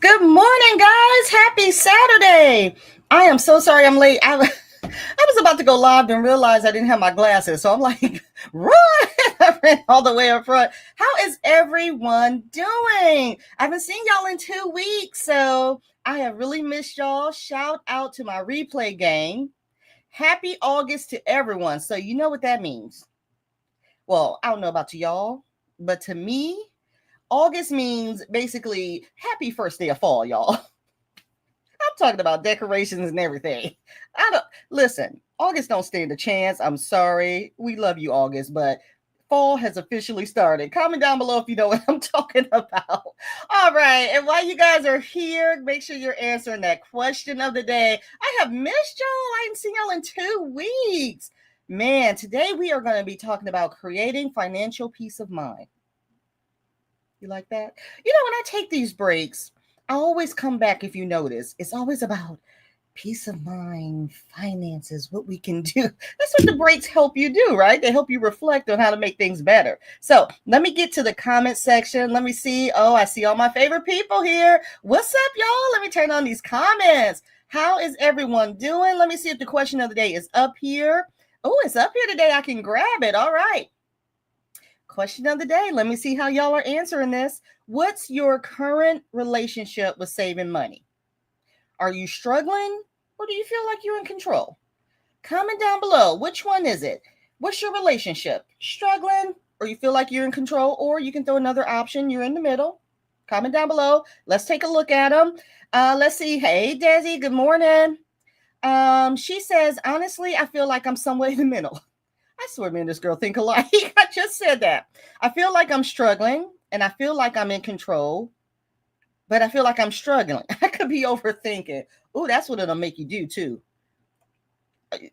Good morning, guys. Happy Saturday. I am so sorry I'm late. I was about to go live and realized I didn't have my glasses. So I'm like, run. I ran all the way up front. How is everyone doing? I haven't seen y'all in 2 weeks. So I have really missed y'all. Shout out to my replay gang. Happy August to everyone. So you know what that means. Well, I don't know about y'all, but to me, August means basically happy first day of fall, y'all. I'm talking about decorations and everything. I don't listen. August don't stand a chance. I'm sorry. We love you, August, but fall has officially started. Comment down below if you know what I'm talking about. All right. And while you guys are here, make sure you're answering that question of the day. I have missed y'all. I haven't seen y'all in 2 weeks. Man, today we are going to be talking about creating financial peace of mind. You like that? You know, when I take these breaks, I always come back, if you notice. It's always about peace of mind, finances, what we can do. That's what the breaks help you do, right? They help you reflect on how to make things better. So let me get to the comment section. Let me see. Oh, I see all my favorite people here. What's up, y'all? Let me turn on these comments. How is everyone doing? Let me see if the question of the day is up here. Oh, it's up here today. I can grab it. All right. Question of the day. Let me see how y'all are answering this. What's your current relationship with saving money? Are you struggling or do you feel like you're in control? Comment down below. Which one is it? What's your relationship? Struggling or you feel like you're in control? Or you can throw another option. You're in the middle. Comment down below. Let's take a look at them. Let's see. Hey, Desi. Good morning. She says, honestly, I feel like I'm somewhere in the middle. I swear, me and this girl think alike. I just said that. I feel like I'm struggling and I feel like I'm in control, but I feel like I'm struggling. I could be overthinking. Oh, that's what it'll make you do too.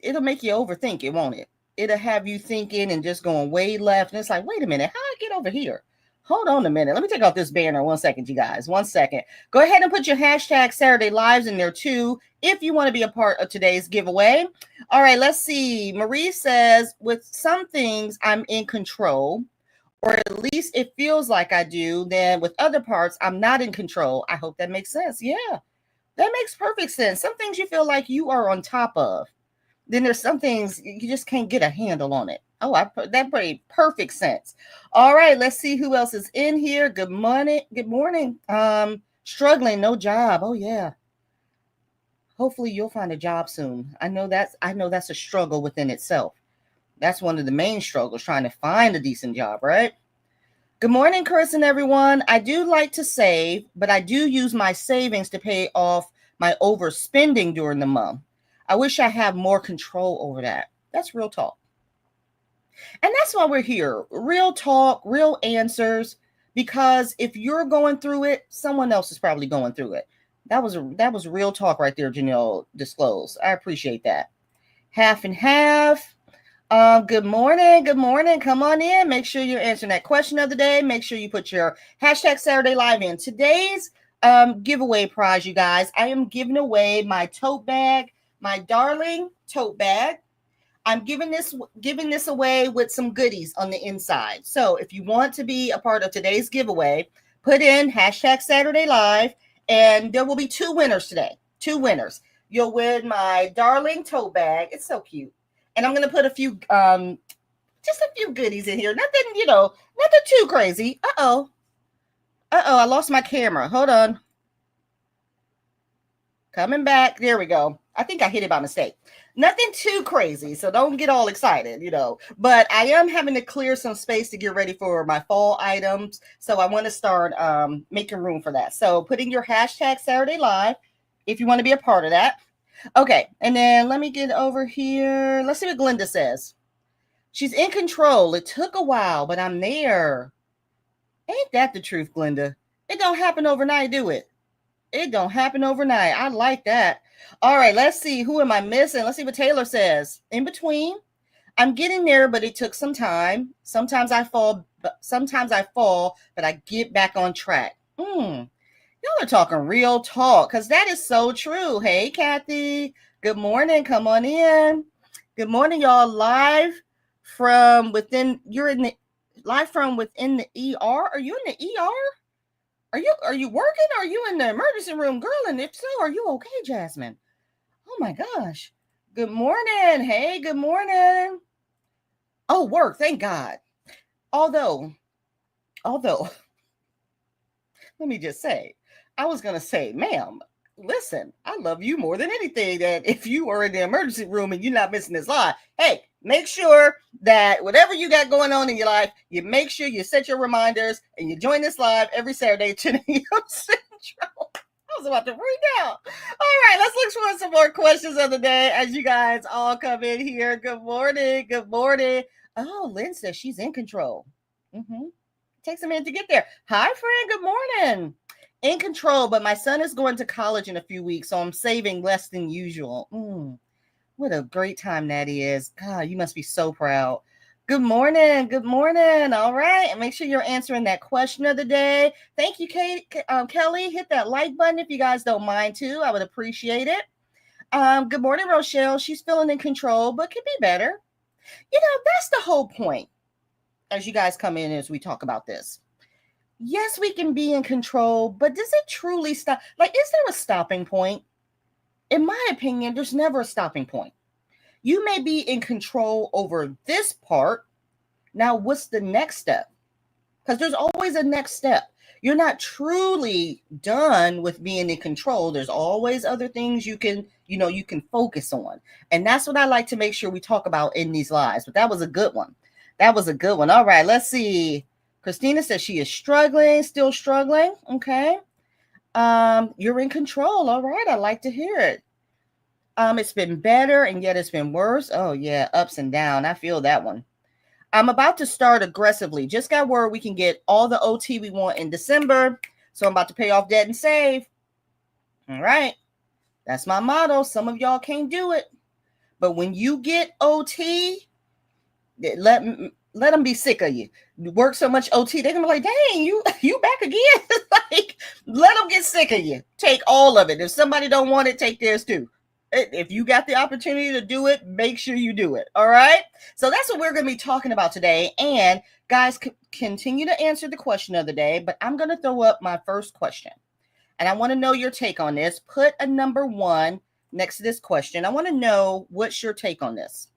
It'll make you overthink it, won't it? It'll have you thinking and just going way left. And it's like, wait a minute, how did I get over here? Hold on a minute. Let me take off this banner 1 second, you guys. 1 second. Go ahead and put your hashtag Saturday Lives in there too if you want to be a part of today's giveaway. All right, let's see. Marie says, with some things I'm in control, or at least it feels like I do. Then with other parts, I'm not in control. I hope that makes sense. Yeah, that makes perfect sense. Some things you feel like you are on top of. Then there's some things you just can't get a handle on it. Oh, that made perfect sense. All right, let's see who else is in here. Good morning. Good morning. Struggling, no job. Oh yeah. Hopefully you'll find a job soon. I know that's a struggle within itself. That's one of the main struggles, trying to find a decent job, right? Good morning, Chris and everyone. I do like to save, but I do use my savings to pay off my overspending during the month. I wish I had more control over that. That's real talk. And that's why we're here. Real talk, real answers. Because if you're going through it, someone else is probably going through it. That was real talk right there, Janelle disclosed. I appreciate that. Half and half. Good morning. Good morning. Come on in. Make sure you're answering that question of the day. Make sure you put your hashtag Saturday Live in. Today's giveaway prize, you guys. I am giving away my tote bag, my darling tote bag. I'm giving this away with some goodies on the inside. So if you want to be a part of today's giveaway, put in hashtag Saturday Live, and there will be 2 winners today. 2 winners. You'll win my darling tote bag. It's so cute. And I'm going to put a few, just a few goodies in here. Nothing, nothing too crazy. Uh-oh, I lost my camera. Hold on. Coming back. There we go. I think I hit it by mistake. Nothing too crazy, so don't get all excited, But I am having to clear some space to get ready for my fall items. So I want to start making room for that. So putting your hashtag Saturday Live if you want to be a part of that. Okay, and then let me get over here. Let's see what Glenda says. She's in control. It took a while, but I'm there. Ain't that the truth, Glenda? It don't happen overnight, do it? It don't happen overnight. I like that. All right, let's see. Who am I missing? Let's see what Taylor says. In between. I'm getting there, but it took some time. Sometimes I fall, but I get back on track. Y'all are talking real talk, because that is so true. Hey, Kathy. Good morning. Come on in. Good morning, y'all. Live from within. You're in the live from within the ER. Are you in the ER? Are you working? Are you in the emergency room, girl? And if so, are you okay, Jasmine? Oh my gosh. Good morning. Hey, good morning. Oh, work. Thank God. Although, although, let me just say, I was gonna say, ma'am, listen, I love you more than anything. That if you are in the emergency room and you're not missing this live, hey, make sure that whatever you got going on in your life, you make sure you set your reminders and you join this live every Saturday 10 a.m. Central. I was about to freak out. All right, let's look for some more questions of the day as you guys all come in here. Good morning. Good morning. Oh, Lynn says she's in control. Mm-hmm. Takes a minute to get there. Hi, friend. Good morning. In control, but my son is going to college in a few weeks, so I'm saving less than usual. What a great time that is. God, you must be so proud. Good morning. Good morning. All right. And make sure you're answering that question of the day. Thank you, Kelly. Hit that like button if you guys don't mind too. I would appreciate it. Good morning, Rochelle. She's feeling in control, but could be better. That's the whole point as you guys come in as we talk about this. Yes, we can be in control, but does it truly stop? Like, is there a stopping point? In my opinion, there's never a stopping point. You may be in control over this part. Now, what's the next step? Because there's always a next step. You're not truly done with being in control. There's always other things you can focus on. And that's what I like to make sure we talk about in these lives. But that was a good one. That was a good one. All right, let's see. Christina says she is struggling, still struggling. Okay. You're in control. All right. I like to hear it. It's been better and yet it's been worse. Oh yeah, ups and down. I feel that one. I'm about to start aggressively. Just got word we can get all the OT we want in December. So I'm about to pay off debt and save. All right. That's my motto. Some of y'all can't do it. But when you get OT, let them be sick of you. You work so much OT, they're gonna be like, dang, you back again. Like, let them get sick of you. Take all of it. If somebody don't want it, take theirs too. If you got the opportunity to do it, make sure you do it. All right. So that's what we're going to be talking about today. And guys, continue to answer the question of the day, but I'm going to throw up my first question. And I want to know your take on this. Put a number 1 next to this question. I want to know what's your take on this.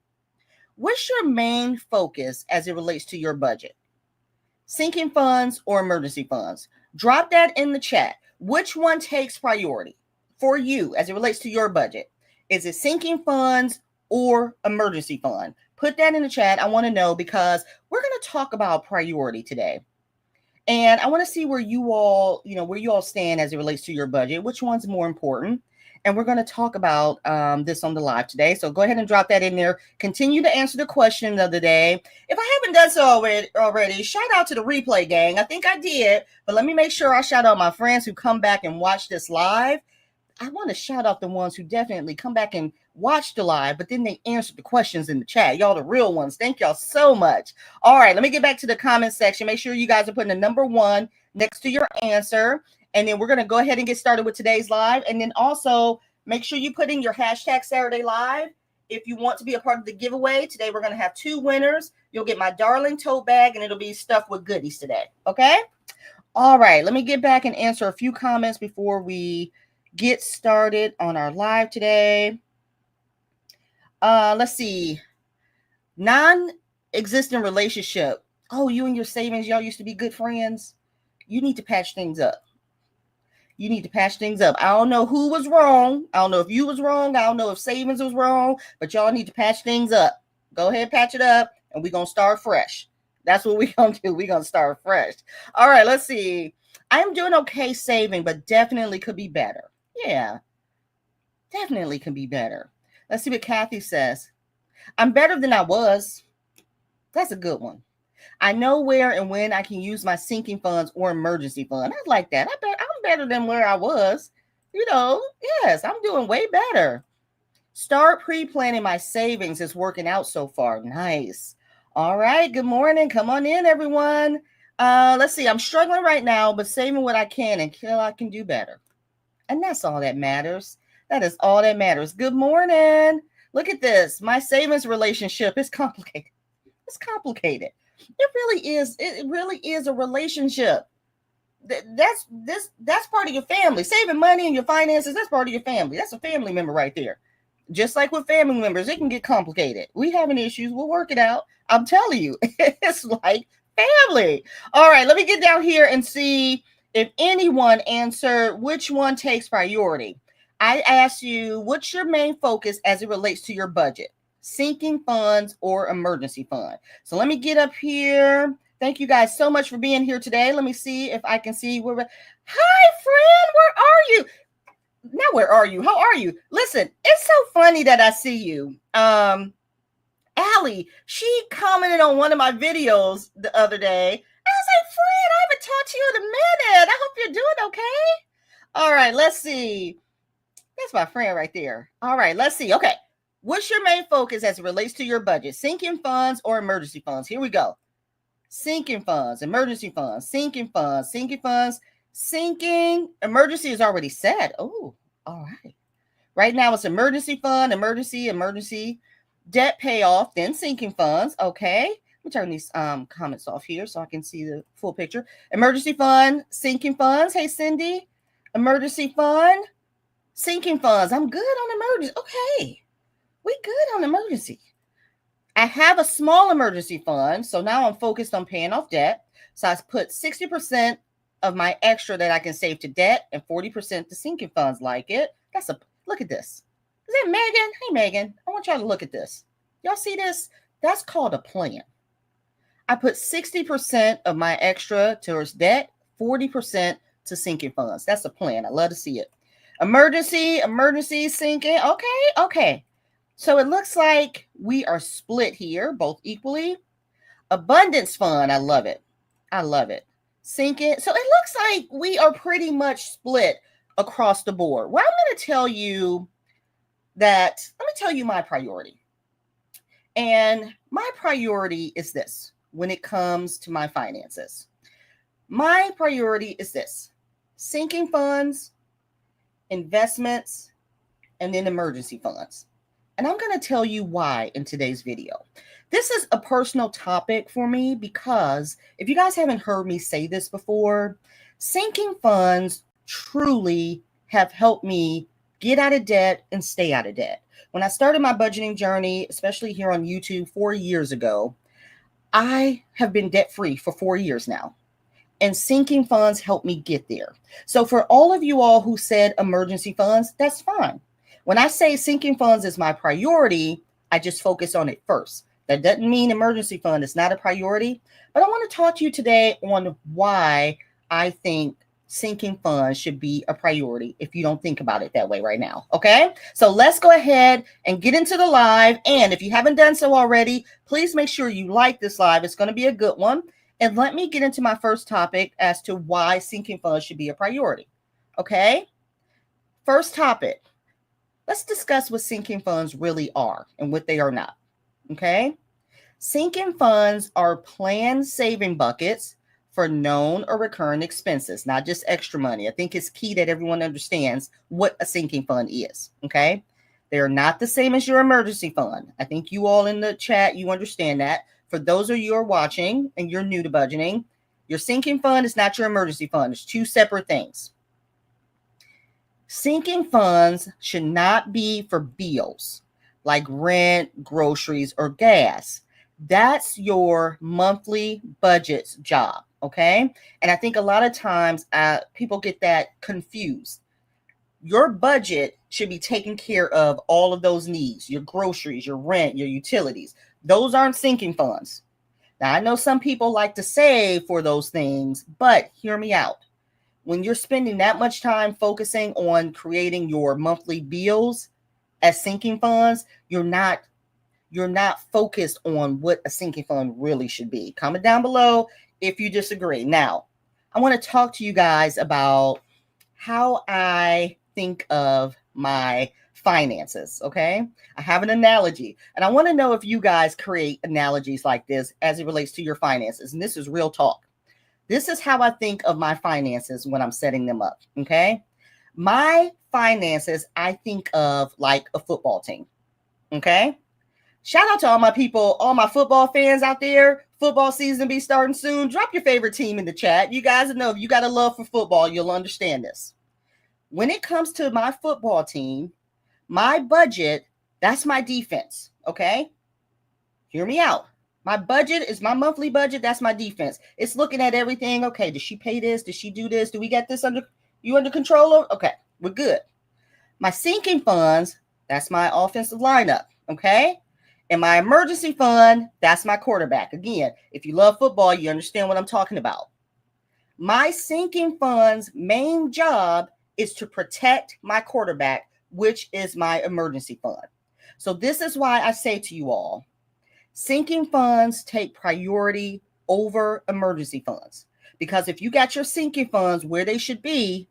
What's your main focus as it relates to your budget? Sinking funds or emergency funds? Drop that in the chat. Which one takes priority for you as it relates to your budget? Is it sinking funds or emergency fund? Put that in the chat. I want to know because we're going to talk about priority today. And I want to see where you all stand as it relates to your budget. Which one's more important? And we're going to talk about this on the live today. So go ahead and drop that in there. Continue to answer the question of the day. If I haven't done so already, shout out to the replay gang. I think I did, but let me make sure I shout out my friends who come back and watch this live. I want to shout out the ones who definitely come back and watch the live, but then they answer the questions in the chat. Y'all the real ones. Thank y'all so much. All right, let me get back to the comment section. Make sure you guys are putting the number 1 next to your answer. And then we're going to go ahead and get started with today's live. And then also make sure you put in your hashtag Saturday Live. If you want to be a part of the giveaway, today we're going to have 2 winners. You'll get my darling tote bag and it'll be stuffed with goodies today. Okay. All right. Let me get back and answer a few comments before we get started on our live today. Let's see. Non-existent relationship. Oh, you and your savings, y'all used to be good friends. You need to patch things up. You need to patch things up. I don't know who was wrong. I don't know if you was wrong. I don't know if savings was wrong, but y'all need to patch things up. Go ahead, patch it up, and we're going to start fresh. That's what we're going to do. We're going to start fresh. All right, let's see. I'm doing okay saving, but definitely could be better. Yeah, definitely can be better. Let's see what Kathy says. I'm better than I was. That's a good one. I know where and when I can use my sinking funds or emergency fund. I like that. I bet I'm better than where I was. Yes, I'm doing way better. Start pre-planning my savings. Is working out so far. Nice. All right. Good morning. Come on in, everyone. Let's see. I'm struggling right now, but saving what I can until I can do better. And that's all that matters. That is all that matters. Good morning. Look at this. My savings relationship is complicated. It's complicated. It really is. It really is a relationship. That's part of your family. Saving money and your finances, that's part of your family. That's a family member right there. Just like with family members, it can get complicated. We having issues, we'll work it out. I'm telling you, it's like family. All right, let me get down here and see if anyone answered which one takes priority. I asked you, what's your main focus as it relates to your budget? Sinking funds or emergency fund? So let me get up here. Thank you guys so much for being here today. Let me see if I can see where. Hi, friend. Where are you? Now, where are you? How are you? Listen, it's so funny that I see you. Allie, she commented on one of my videos the other day. I was like, friend, I haven't talked to you in a minute. I hope you're doing okay. All right, let's see. That's my friend right there. All right, let's see. Okay. What's your main focus as it relates to your budget? Sinking funds or emergency funds? Here we go. Sinking funds, emergency funds, sinking funds, sinking funds, sinking. Emergency is already said. Oh, all right. Right now it's emergency fund, emergency, debt payoff, then sinking funds. Okay. Let me turn these comments off here so I can see the full picture. Emergency fund, sinking funds. Hey, Cindy. Emergency fund, sinking funds. I'm good on emergency. Okay. We good on emergency. I have a small emergency fund, so now I'm focused on paying off debt. So I put 60% of my extra that I can save to debt and 40% to sinking funds. Like it. Look at this. Is that Megan? Hey, Megan, I want y'all to look at this. Y'all see this? That's called a plan. I put 60% of my extra towards debt, 40% to sinking funds. That's a plan. I love to see it. Emergency, sinking. Okay. So it looks like we are split here, both equally. Abundance fund. I love it. Sinking. So it looks like we are pretty much split across the board. Well, I'm going to tell you let me tell you my priority. And my priority is this when it comes to my finances. My priority is this: sinking funds, investments, and then emergency funds. And I'm going to tell you why in today's video. This is a personal topic for me because if you guys haven't heard me say this before, sinking funds truly have helped me get out of debt and stay out of debt. When I started my budgeting journey, especially here on YouTube 4 years ago, I have been debt-free for 4 years now. And sinking funds helped me get there. So for all of you all who said emergency funds, that's fine. When I say sinking funds is my priority, I just focus on it first. That doesn't mean emergency fund is not a priority, but I want to talk to you today on why I think sinking funds should be a priority if you don't think about it that way right now. Okay, so let's go ahead and get into the live. And if you haven't done so already, please make sure you like this live. It's going to be a good one. And let me get into my first topic as to why sinking funds should be a priority. Okay, first topic. Let's discuss what sinking funds really are and what they are not. Okay, sinking funds are planned saving buckets for known or recurring expenses, not just extra money. I think it's key that everyone understands what a sinking fund is. Okay, they are not the same as your emergency fund. I think you all in the chat, you understand that. For those of you who are watching and you're new to budgeting, your sinking fund is not your emergency fund. It's two separate things. Sinking funds should not be for bills like rent, groceries, or gas. That's your monthly budget's job, okay? And I think a lot of times people get that confused. Your budget should be taking care of all of those needs, your groceries, your rent, your utilities. Those aren't sinking funds. Now, I know some people like to save for those things, but hear me out. When you're spending that much time focusing on creating your monthly bills as sinking funds, you're not focused on what a sinking fund really should be. Comment down below if you disagree. Now, I want to talk to you guys about how I think of my finances, okay? I have an analogy, and I want to know if you guys create analogies like this as it relates to your finances. And this is real talk. This is how I think of my finances when I'm setting them up, okay? My finances, I think of like a football team, okay? Shout out to all my people, all my football fans out there. Football season be starting soon. Drop your favorite team in the chat. You guys know if you got a love for football, you'll understand this. When it comes to my football team, my budget, that's my defense, okay? Hear me out. My budget is my monthly budget. That's my defense. It's looking at everything. Okay, did she pay this? Did she do this? Do we get this under control? Okay, we're good. My sinking funds, that's my offensive lineup, okay? And my emergency fund, that's my quarterback. Again, if you love football, you understand what I'm talking about. My sinking fund's main job is to protect my quarterback, which is my emergency fund. So this is why I say to you all, sinking funds take priority over emergency funds. Because if you got your sinking funds where they should be,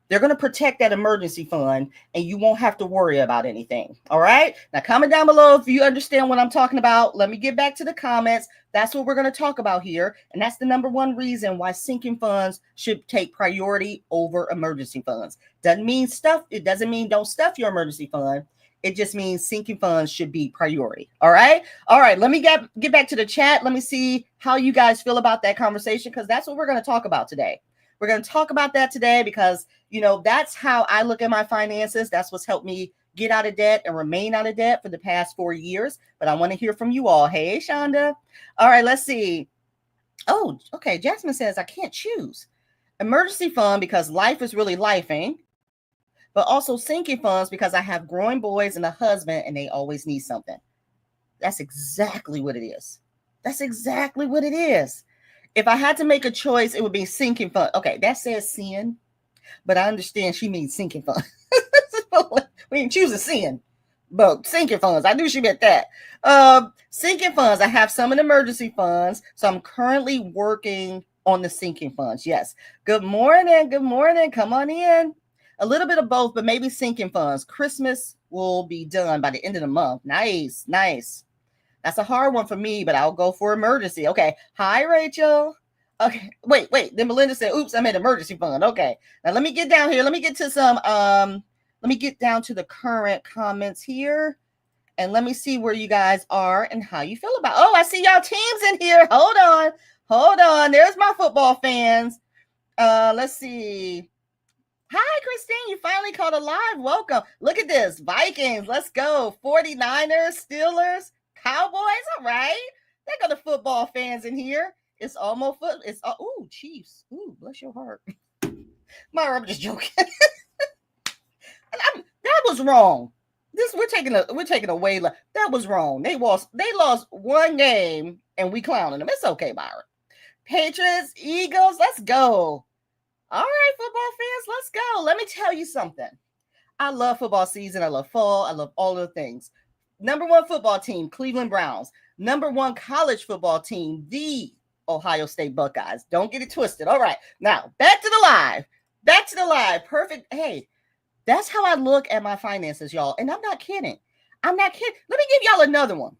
they're going to protect that emergency fund and you won't have to worry about anything. All right. Now, comment down below if you understand what I'm talking about. Let me get back to the comments. That's what we're going to talk about here. And that's the number one reason why sinking funds should take priority over emergency funds. It doesn't mean don't stuff your emergency fund. It just means sinking funds should be priority. All right. All right. Let me get back to the chat. Let me see how you guys feel about that conversation, because that's what we're going to talk about today. We're going to talk about that today because, that's how I look at my finances. That's what's helped me get out of debt and remain out of debt for the past 4 years. But I want to hear from you all. Hey, Shonda. All right, let's see. Oh, okay. Jasmine says, I can't choose. Emergency fund because life is really lifing, but also sinking funds because I have growing boys and a husband and they always need something. That's exactly what it is. That's exactly what it is. If I had to make a choice, it would be sinking fund. Okay, that says sin, but I understand she means sinking fund. We didn't choose a sin, but sinking funds. I knew she meant that. Sinking funds. I have some in emergency funds, so I'm currently working on the sinking funds. Yes. Good morning. Good morning. Come on in. A little bit of both, but maybe sinking funds. Christmas will be done by the end of the month. Nice, nice. That's a hard one for me, but I'll go for emergency. Okay. Hi, Rachel. Okay. Wait. Then Melinda said, oops, I'm in emergency fund. Okay. Now let me get down here. Let me get to let me get down to the current comments here. And let me see where you guys are and how you feel about. Oh, I see y'all teams in here. Hold on. There's my football fans. Let's see. Hi, Christine. You finally caught a live. Welcome. Look at this. Vikings. Let's go. 49ers, Steelers, Cowboys. All right. They got the football fans in here. It's almost foot. It's ooh, Chiefs. Ooh, bless your heart. Myra, I'm just joking. That was wrong. We're taking away. That was wrong. They lost one game and we clowning them. It's okay, Myra. Patriots, Eagles. Let's go. All right, football fans, let's go. Let me tell you something. I love football season. I love fall. I love all the things. Number one football team, Cleveland Browns. Number one college football team, the Ohio State Buckeyes. Don't get it twisted. All right. Now, back to the live. Perfect. Hey, that's how I look at my finances, y'all. And I'm not kidding. Let me give y'all another one.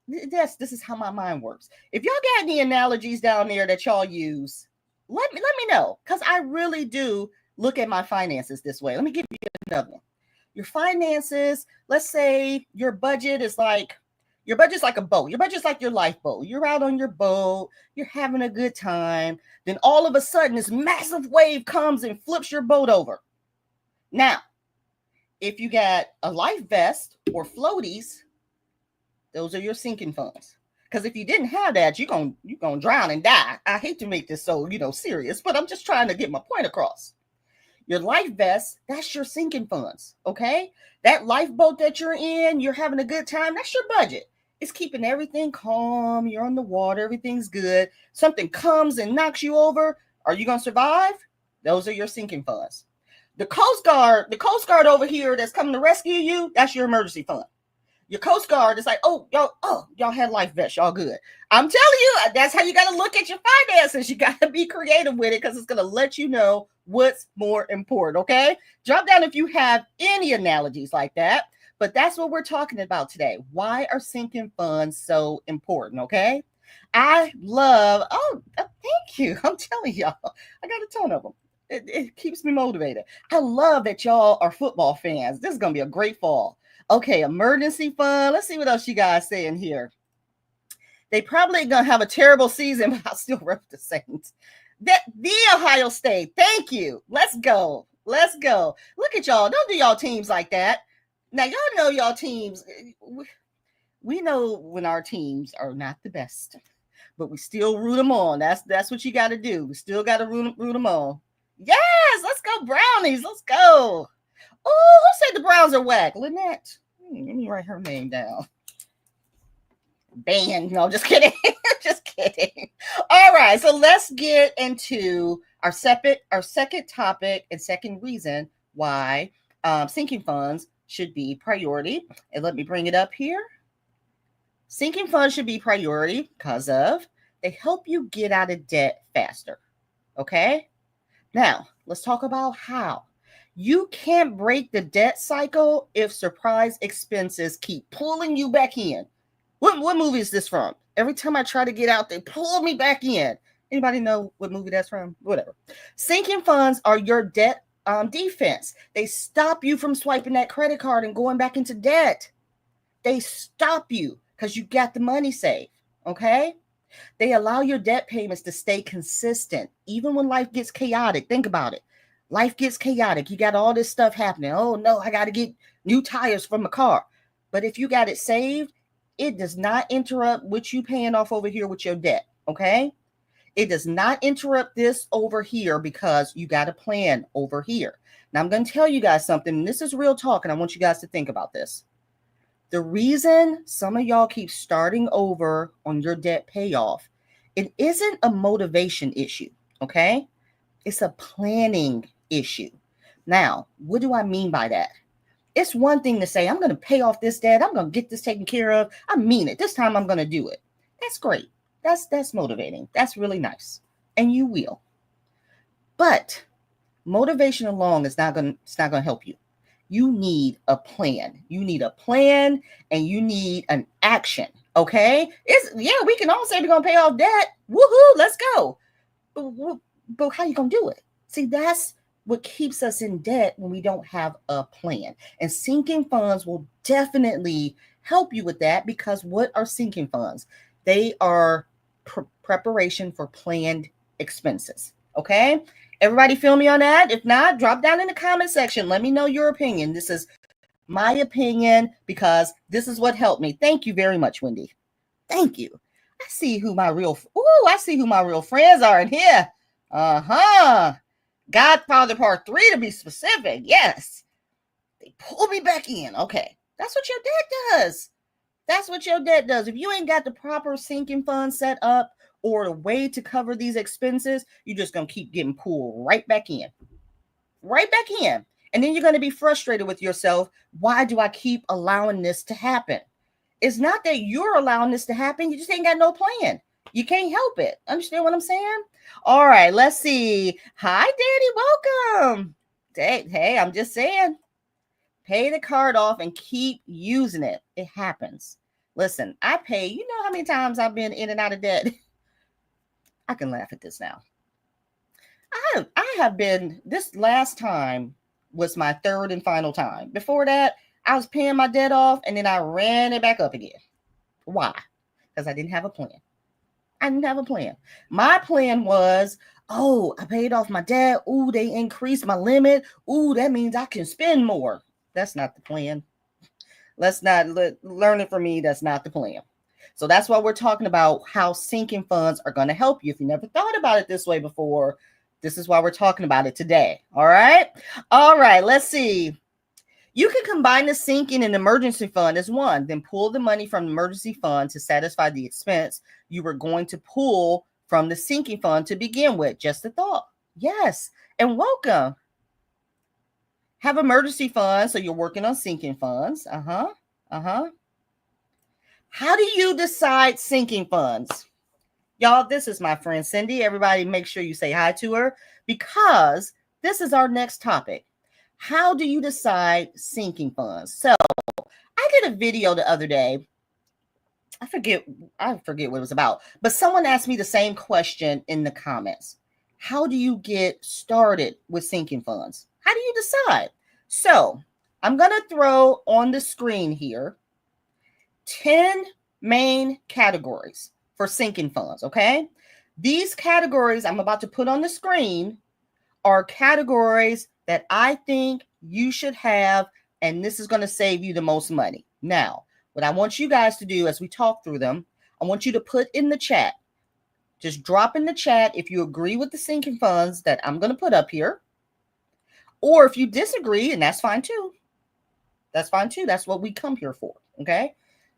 This is how my mind works. If y'all got any analogies down there that y'all use, let me know, because I really do look at my finances this way. Let me give you another one. Your finances, let's say your budget is like a boat. Your budget's like your lifeboat. You're out on your boat. You're having a good time. Then all of a sudden, this massive wave comes and flips your boat over. Now, if you got a life vest or floaties, those are your sinking funds. Because if you didn't have that, you're gonna drown and die. I hate to make this so, serious, but I'm just trying to get my point across. Your life vest, that's your sinking funds, okay? That lifeboat that you're in, you're having a good time, that's your budget. It's keeping everything calm. You're on the water. Everything's good. Something comes and knocks you over. Are you going to survive? Those are your sinking funds. The Coast Guard over here that's coming to rescue you, that's your emergency fund. Your Coast Guard is like, y'all had life vests, y'all good. I'm telling you, that's how you got to look at your finances. You got to be creative with it because it's going to let you know what's more important, okay? Drop down if you have any analogies like that. But that's what we're talking about today. Why are sinking funds so important, okay? I love, thank you. I'm telling y'all, I got a ton of them. It keeps me motivated. I love that y'all are football fans. This is going to be a great fall. Okay, emergency fund. Let's see what else you guys saying here. They probably gonna have a terrible season, but I'll still rep the Saints. The Ohio State. Thank you. Let's go. Let's go. Look at y'all. Don't do y'all teams like that. Now y'all know y'all teams. We know when our teams are not the best, but we still root them on. That's what you got to do. We still got to root them on. Yes, let's go Brownies. Let's go. Oh, who said the Browns are whack? Lynette. Let me write her name down. Ban. No, just kidding. Just kidding. All right, so let's get into our second topic and second reason why sinking funds should be priority. And let me bring it up here. Sinking funds should be priority because they help you get out of debt faster. Okay? Now, let's talk about how. You can't break the debt cycle if surprise expenses keep pulling you back in. What movie is this from? Every time I try to get out, they pull me back in. Anybody know what movie that's from? Whatever. Sinking funds are your debt defense. They stop you from swiping that credit card and going back into debt. They stop you because you got the money saved. Okay? They allow your debt payments to stay consistent, even when life gets chaotic. Think about it. Life gets chaotic. You got all this stuff happening. Oh, no, I got to get new tires for my car. But if you got it saved, it does not interrupt what you paying off over here with your debt, okay? It does not interrupt this over here because you got a plan over here. Now, I'm going to tell you guys something, and this is real talk, and I want you guys to think about this. The reason some of y'all keep starting over on your debt payoff, it isn't a motivation issue, okay? It's a planning issue. Now, what do I mean by that? It's one thing to say, I'm going to pay off this debt. I'm going to get this taken care of. I mean it. This time I'm going to do it. That's great. That's motivating. That's really nice. And you will. But motivation alone is not going to help you. You need a plan. You need a plan and you need an action. Okay? We can all say we're going to pay off debt. Woohoo, let's go. But how you going to do it? See, that's what keeps us in debt when we don't have a plan. And sinking funds will definitely help you with that because what are sinking funds? They are preparation for planned expenses. Okay? Everybody feel me on that? If not, drop down in the comment section. Let me know your opinion. This is my opinion because this is what helped me. Thank you very much, Wendy. Thank you. I see who my real friends are in here. Godfather Part 3 to be specific. Yes. They pull me back in. Okay. That's what your debt does. That's what your debt does. If you ain't got the proper sinking fund set up or a way to cover these expenses, you're just going to keep getting pulled right back in. Right back in. And then you're going to be frustrated with yourself. Why do I keep allowing this to happen? It's not that you're allowing this to happen. You just ain't got no plan. You can't help it. Understand what I'm saying? All right, let's see. Hi, Daddy. Welcome. Hey, I'm just saying. Pay the card off and keep using it. It happens. Listen, I pay. You know how many times I've been in and out of debt? I can laugh at this now. I have been, this last time was my third and final time. Before that, I was paying my debt off and then I ran it back up again. Why? Because I didn't have a plan. I didn't have a plan. My plan was, I paid off my debt. Ooh, they increased my limit. Ooh, that means I can spend more. That's not the plan. Let's not learn it from me. That's not the plan. So that's why we're talking about how sinking funds are going to help you. If you never thought about it this way before, this is why we're talking about it today. All right. All right. Let's see. You can combine the sinking and emergency fund as one, then pull the money from the emergency fund to satisfy the expense you were going to pull from the sinking fund to begin with. Just a thought. Yes. And welcome. Have emergency funds, so you're working on sinking funds. How do you decide sinking funds? Y'all, this is my friend Cindy. Everybody make sure you say hi to her because this is our next topic. How do you decide sinking funds? So I did a video the other day. I forget what it was about, but someone asked me the same question in the comments. How do you get started with sinking funds? How do you decide? So I'm going to throw on the screen here 10 main categories. for sinking funds, okay? These categories I'm about to put on the screen are categories that I think you should have, and this is going to save you the most money. Now, what I want you guys to do as we talk through them, I want you to put in the chat. Just drop in the chat if you agree with the sinking funds that I'm going to put up here. Or if you disagree, and that's fine too. That's fine too. That's what we come here for, okay?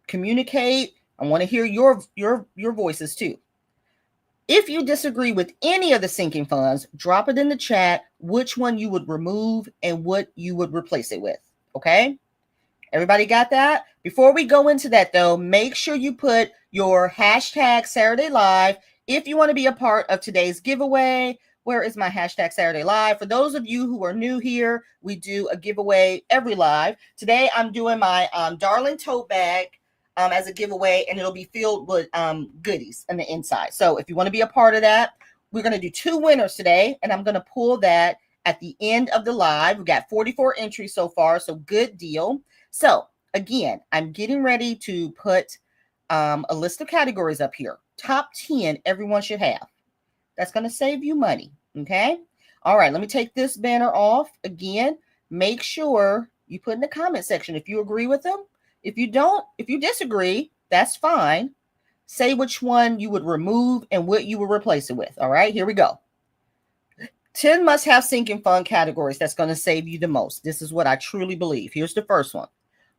Communicate. I want to hear your voices too. If you disagree with any of the sinking funds, drop it in the chat which one you would remove and what you would replace it with, okay? Everybody got that? Before we go into that though, make sure you put your hashtag Saturday Live if you want to be a part of today's giveaway. Where is my hashtag Saturday Live? For those of you who are new here, we do a giveaway every live. Today I'm doing my darling tote bag as a giveaway, and it'll be filled with goodies on the inside. So if you want to be a part of that, we're going to do 2 winners today, and I'm going to pull that at the end of the live. We got 44 entries so far, so good deal. So again, I'm getting ready to put a list of categories up here. Top 10 everyone should have. That's going to save you money, okay? All right, let me take this banner off. Again, make sure you put in the comment section if you agree with them. If you don't, if you disagree, that's fine. Say which one you would remove and what you would replace it with. All right, here we go. 10 must-have sinking fund categories that's going to save you the most. This is what I truly believe. Here's the first one.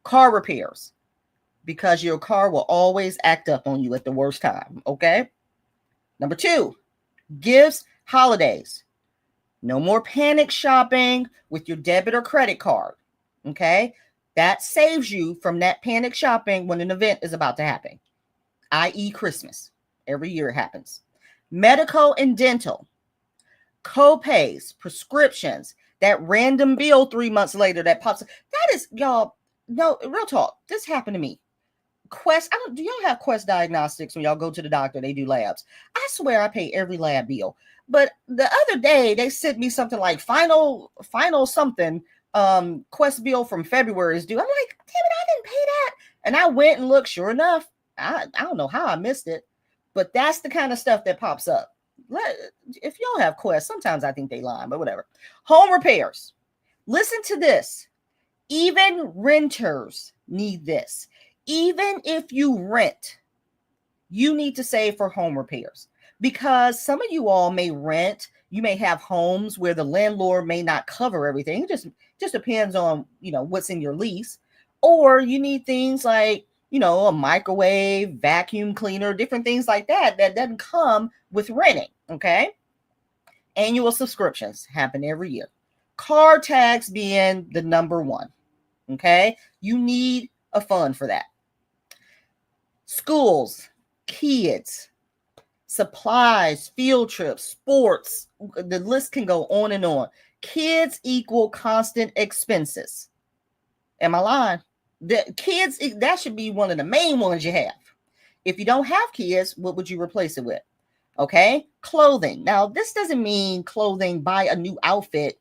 Car repairs, because your car will always act up on you at the worst time, okay? Number 2, gifts, holidays. No more panic shopping with your debit or credit card, okay? That saves you from that panic shopping when an event is about to happen, i.e. Christmas. Every year it happens. Medical and dental. Co-pays, prescriptions, that random bill 3 months later that pops up. That is, y'all, no, real talk. This happened to me. Quest, do y'all have Quest Diagnostics when y'all go to the doctor, they do labs? I swear I pay every lab bill. But the other day, they sent me something like final something, Quest bill from February is due. I'm like, damn it, I didn't pay that. And I went and looked, sure enough, I don't know how I missed it, but that's the kind of stuff that pops up. If y'all have Quest, sometimes I think they lie, but whatever. Home repairs. Listen to this. Even renters need this. Even if you rent, you need to save for home repairs, because some of you all may rent. You may have homes where the landlord may not cover everything. It just depends on, what's in your lease. Or you need things like, a microwave, vacuum cleaner, different things like that doesn't come with renting, okay? Annual subscriptions happen every year. Car tax being the number one, okay? You need a fund for that. Schools, kids, supplies, field trips, sports, the list can go on and on. Kids equal constant expenses. Am I lying? The kids, that should be one of the main ones you have. If you don't have kids, what would you replace it with? Okay, clothing. Now, this doesn't mean clothing, buy a new outfit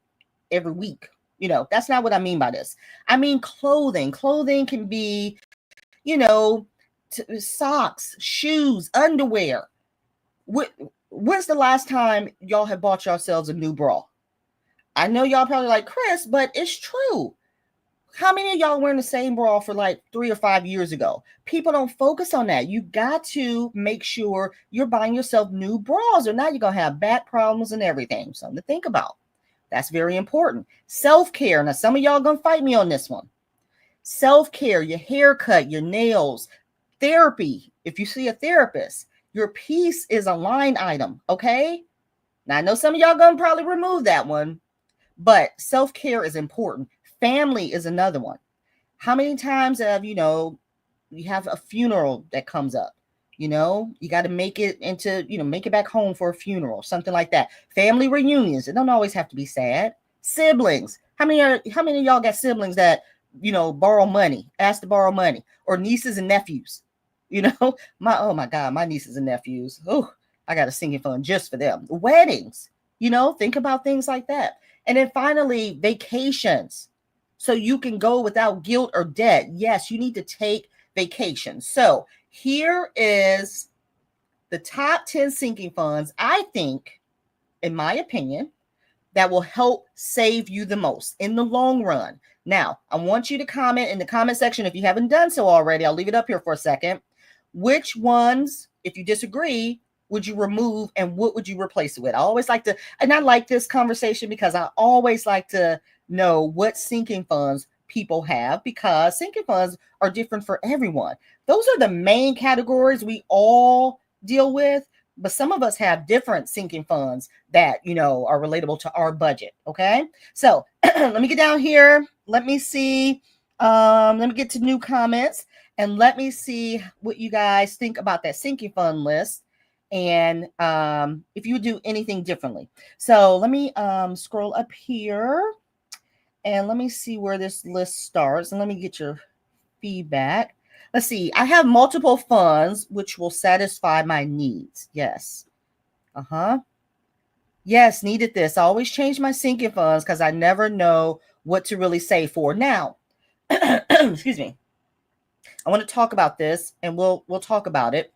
every week. That's not what I mean by this. I mean clothing. Clothing can be, socks, shoes, underwear. When's the last time y'all have bought yourselves a new bra? I know y'all probably like, Chris, but it's true. How many of y'all wearing the same bra for like 3 or 5 years ago? People don't focus on that. You got to make sure you're buying yourself new bras, or now you're going to have back problems and everything. Something to think about. That's very important. Self-care. Now, some of y'all going to fight me on this one. Self-care, your haircut, your nails, therapy. If you see a therapist, your piece is a line item, okay? Now, I know some of y'all going to probably remove that one, but self-care is important. Family is another one. How many times have, you have a funeral that comes up? You got to make it into, make it back home for a funeral, something like that. Family reunions. It don't always have to be sad. Siblings. How many of y'all got siblings that, borrow money, ask to borrow money, or nieces and nephews? Oh my God, my nieces and nephews. Oh, I got a sinking fund just for them. Weddings, think about things like that. And then finally, vacations. So you can go without guilt or debt. Yes, you need to take vacations. So here is the top 10 sinking funds, I think, in my opinion, that will help save you the most in the long run. Now, I want you to comment in the comment section if you haven't done so already. I'll leave it up here for a second. Which ones, if you disagree, would you remove and what would you replace it with? I always like to, and I like this conversation because I always like to know what sinking funds people have, because sinking funds are different for everyone. Those are the main categories we all deal with, but some of us have different sinking funds that, are relatable to our budget. Okay. So let me get down here. Let me see. Let me get to new comments and let me see what you guys think about that sinking fund list. And if you do anything differently. So let me scroll up here and let me see where this list starts. And let me get your feedback. Let's see. I have multiple funds which will satisfy my needs. Yes. Yes, needed this. I always change my sinking funds because I never know what to really save for. Now, excuse me. I want to talk about this and we'll talk about it.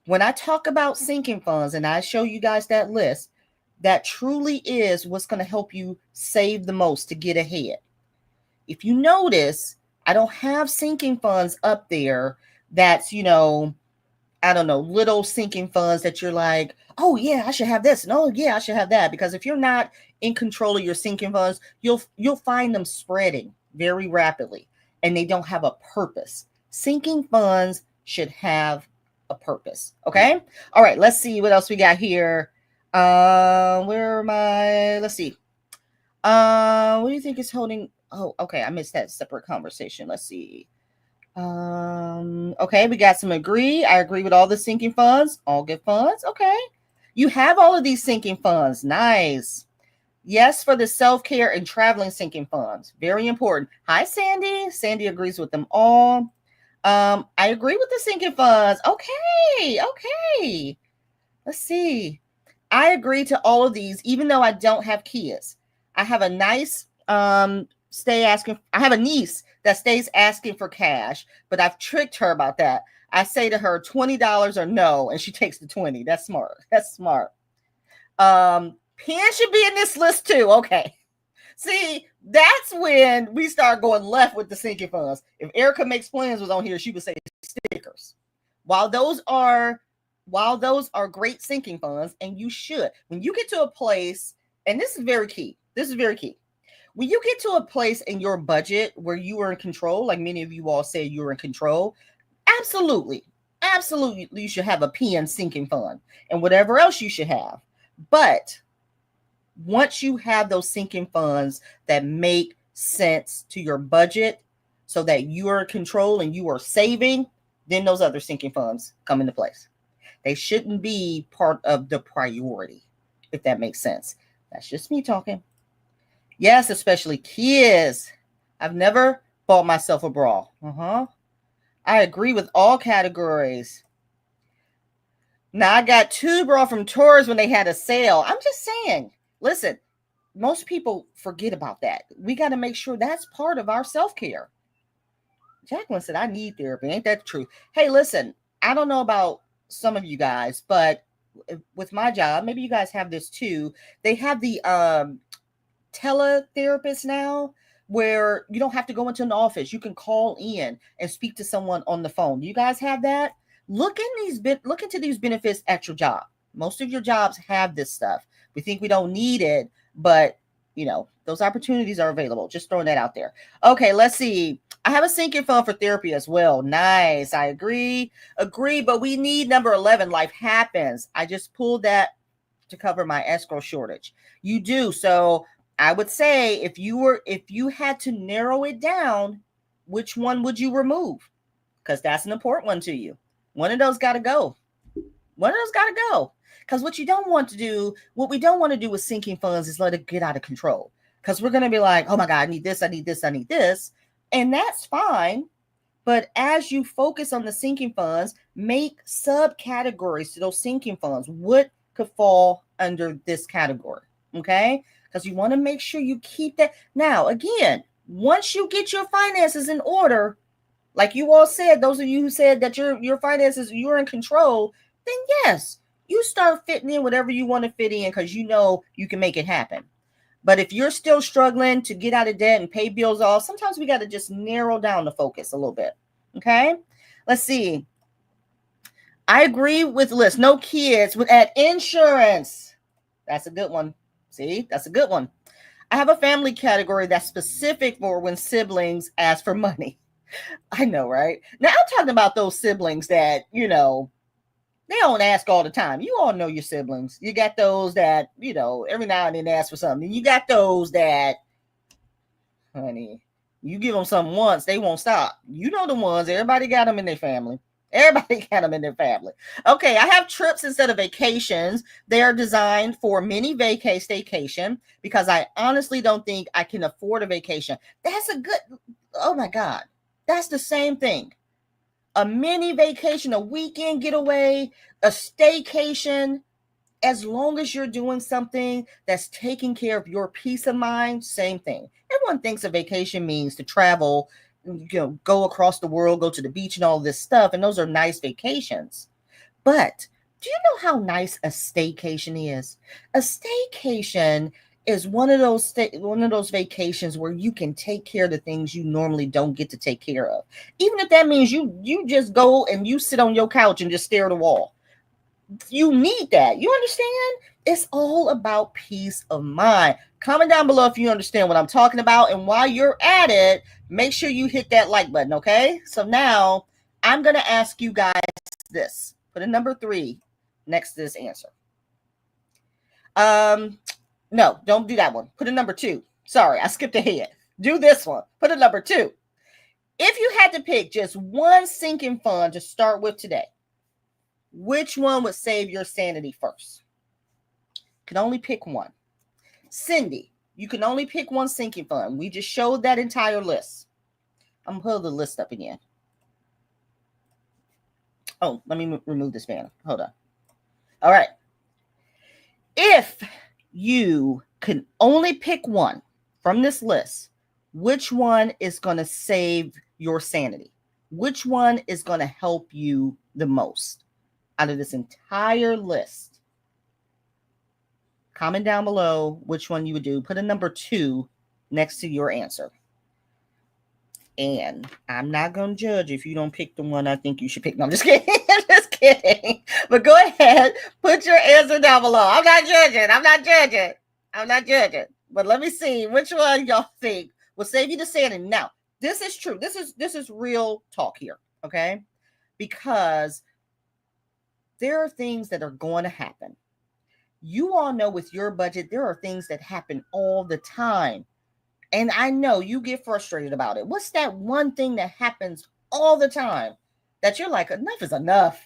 When I talk about sinking funds and I show you guys that list, that truly is what's going to help you save the most to get ahead. If you notice, I don't have sinking funds up there that's, I don't know, little sinking funds that you're like, oh yeah, I should have this. And oh yeah, I should have that. Because if you're not in control of your sinking funds, you'll find them spreading very rapidly and they don't have a purpose. Sinking funds should have a purpose. Okay. All right. Let's see what else we got here. Where am I? Let's see. What do you think is holding? Oh, okay. I missed that separate conversation. Let's see. Okay, we got some agree. I agree with all the sinking funds, all good funds. Okay. You have all of these sinking funds. Nice. Yes, for the self-care and traveling sinking funds. Very important. Hi, Sandy. Sandy agrees with them all. I agree with the sinking funds. Okay. Okay. Let's see. I agree to all of these, even though I don't have kids. I have a nice, I have a niece that stays asking for cash, but I've tricked her about that. I say to her $20 or no, and she takes the 20. That's smart. That's smart. Pen should be in this list too. Okay. See, that's when we start going left with the sinking funds. If Erica Makes Plans was on here, she would say stickers. While those are great sinking funds, and you should, when you get to a place, and this is very key. This is very key. When you get to a place in your budget where you are in control, like many of you all say you're in control, absolutely, you should have a PN sinking fund and whatever else you should have. But once you have those sinking funds that make sense to your budget so that you are in control and you are saving, then those other sinking funds come into place. They shouldn't be part of the priority, if that makes sense. That's just me talking. Yes, especially kids. I've never bought myself a bra. I agree with all categories. Now, I got 2 bra from Taurus when they had a sale. I'm just saying, listen, most people forget about that. We got to make sure that's part of our self-care. Jacqueline said, I need therapy. Ain't that the truth? Hey, listen, I don't know about some of you guys, but with my job, maybe you guys have this too. They have the teletherapist now where you don't have to go into an office. You can call in and speak to someone on the phone. Do you guys have that? Look into these benefits at your job. Most of your jobs have this stuff. We think we don't need it, but those opportunities are available. Just throwing that out there. Okay, let's see. I have a sinking fund for therapy as well. Nice. I agree, but we need number 11. Life happens. I just pulled that to cover my escrow shortage. You do. So I would say if you had to narrow it down, which one would you remove? Because that's an important one to you. One of those got to go. Because what we don't want to do with sinking funds is let it get out of control. Because we're going to be like, oh my God, I need this. And that's fine. But as you focus on the sinking funds, make subcategories to those sinking funds. What could fall under this category? Okay? Because you want to make sure you keep that. Now, again, once you get your finances in order, like you all said, those of you who said that your finances, you're in control, then yes, you start fitting in whatever you want to fit in because you know you can make it happen. But if you're still struggling to get out of debt and pay bills off, sometimes we got to just narrow down the focus a little bit. Okay, let's see. I agree with Liz. No kids would add insurance. That's a good one. See, that's a good one. I have a family category that's specific for when siblings ask for money. I know, right? Now I'm talking about those siblings that, they don't ask all the time. You all know your siblings. You got those that, every now and then ask for something. You got those that, honey, you give them something once, they won't stop. You know the ones. Everybody got them in their family. Everybody got them in their family. Okay, I have trips instead of vacations. They are designed for mini staycation because I honestly don't think I can afford a vacation. That's a good, oh my God. That's the same thing. A mini vacation, a weekend getaway, a staycation, as long as you're doing something that's taking care of your peace of mind, same thing. Everyone thinks a vacation means to travel, go across the world, go to the beach and all this stuff. And those are nice vacations. But do you know how nice a staycation is? A staycation is one of those vacations where you can take care of the things you normally don't get to take care of. Even if that means you just go and you sit on your couch and just stare at the wall. You need that. You understand? It's all about peace of mind. Comment down below if you understand what I'm talking about. And while you're at it, make sure you hit that like button, okay? So now I'm going to ask you guys this. Put a number 3 next to this answer. No, don't do that one. Put a number 2. Sorry, I skipped ahead. Do this one. Put a number 2. If you had to pick just one sinking fund to start with today, which one would save your sanity first? You can only pick one. Cindy, you can only pick one sinking fund. We just showed that entire list. I'm going to pull the list up again. Oh, let me remove this banner. Hold on. All right. If you can only pick one from this list, which one is going to save your sanity? Which one is going to help you the most out of this entire list? Comment down below which one you would do. Put a number 2 next to your answer. And I'm not going to judge if you don't pick the one I think you should pick. No, I'm just kidding. I'm just kidding. But go ahead. Put your answer down below. I'm not judging. But let me see which one y'all think will save you the sanity. Now, this is true. This is real talk here. Okay? Because there are things that are going to happen. You all know with your budget, there are things that happen all the time. And I know you get frustrated about it. What's that one thing that happens all the time that you're like, enough is enough?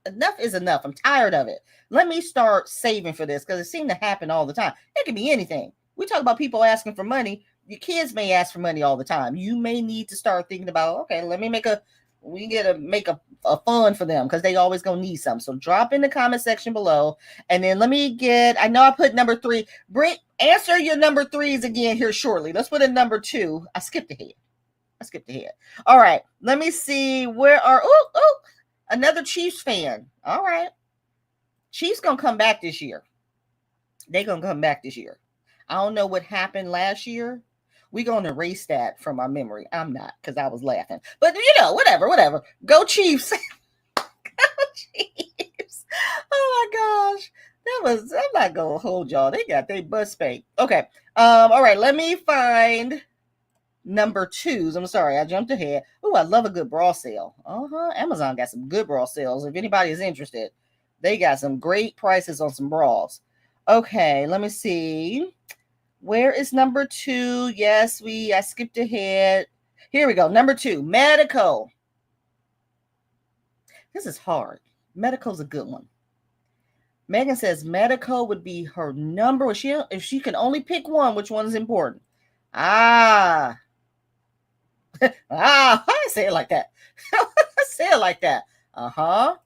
Enough is enough. I'm tired of it. Let me start saving for this because it seems to happen all the time. It can be anything. We talk about people asking for money. Your kids may ask for money all the time. You may need to start thinking about, okay, let me make a fund for them because they always gonna need some. So drop in the comment section below, and then I know I put number 3. Answer your number 3s again here shortly. Let's put a number 2. I skipped ahead. All right, let me see another Chiefs fan. All right, Chiefs gonna come back this year. They gonna come back this year. I don't know what happened last year. We're going to erase that from our memory. I'm not, because I was laughing. But, whatever. Go Chiefs. Go Chiefs. Oh, my gosh. I'm not going to hold y'all. They got their butt spanked. Okay. All right. Let me find number 2s. I'm sorry. I jumped ahead. Oh, I love a good bra sale. Amazon got some good bra sales. If anybody is interested, they got some great prices on some bras. Okay. Let me see. Where is number 2? Yes, I skipped ahead. Here we go. Number 2, medical. This is hard. Medical's a good one. Megan says medical would be her number. If she can only pick one, which one is important? I say it like that. Say it like that. Oh,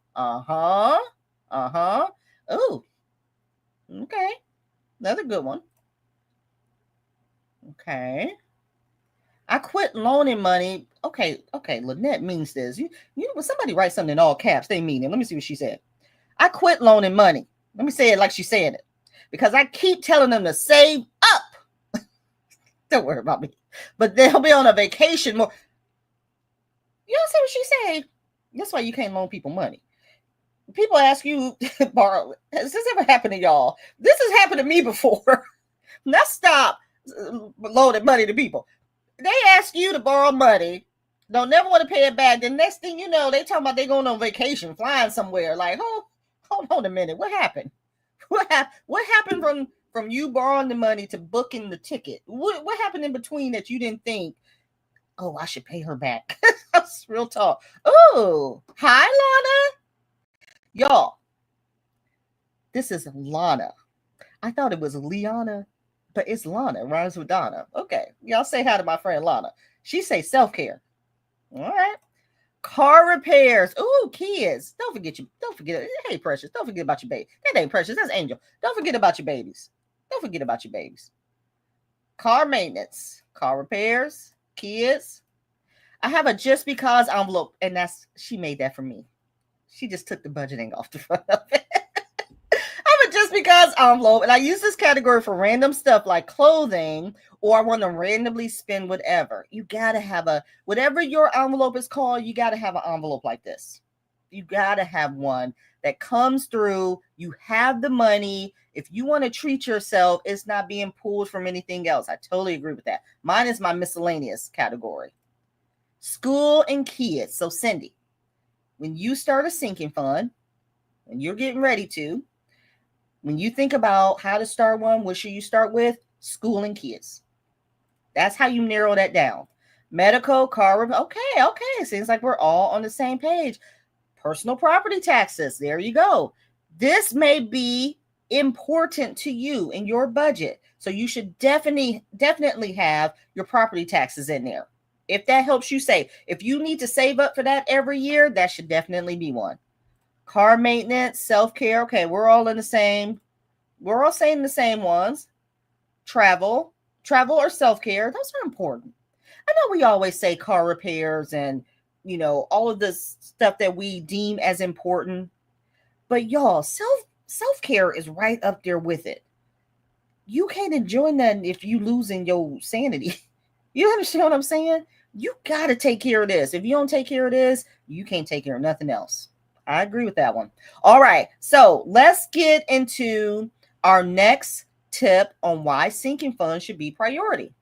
okay. Another good one. Okay. I quit loaning money. Okay. Lynette means this. You know, when somebody writes something in all caps, they mean it. Let me see what she said. I quit loaning money. Let me say it like she's saying it. Because I keep telling them to save up. Don't worry about me. But they'll be on a vacation more. You don't see what she said. That's why you can't loan people money. People ask you to borrow. Has this ever happened to y'all? This has happened to me before. Now stop loaning money to people. They ask you to borrow money. Don't never want to pay it back. The next thing you know, they talking about they going on vacation, flying somewhere. Like, oh, hold on a minute. What happened? What happened from you borrowing the money to booking the ticket? What happened in between that you didn't think, oh, I should pay her back? That's real talk. Oh, hi, Lana. Y'all, this is Lana. I thought it was Liana, but it's Lana. Rhymes with Donna. Okay, y'all say hi to my friend Lana. She say self-care. All right. Car repairs. Ooh, kids. Don't forget. Hey, Precious. Don't forget about your baby. That ain't Precious. That's Angel. Don't forget about your babies. Don't forget about your babies. Car maintenance. Car repairs. Kids. I have a just because envelope, and she made that for me. She just took the budgeting off the front of it. I have a just because envelope, and I use this category for random stuff like clothing, or I want to randomly spend whatever. You got to have whatever your envelope is called, you got to have an envelope like this. You got to have one that comes through. You have the money. If you want to treat yourself, it's not being pulled from anything else. I totally agree with that. Mine is my miscellaneous category. School and kids. So Cindy, when you start a sinking fund, and you're getting ready to, when you think about how to start one, what should you start with? School and kids. That's how you narrow that down. Medical, car, okay. Seems like we're all on the same page. Personal property taxes. There you go. This may be important to you in your budget. So you should definitely have your property taxes in there. If that helps you save. If you need to save up for that every year, that should definitely be one. Car maintenance, self-care. Okay, we're all saying the same ones. Travel or self-care. Those are important. I know we always say car repairs and, all of this stuff that we deem as important. But y'all, self-care is right up there with it. You can't enjoy nothing if you losing your sanity. You understand what I'm saying? You got to take care of this. If you don't take care of this, you can't take care of nothing else. I agree with that one. All right. So let's get into our next tip on why sinking funds should be priority.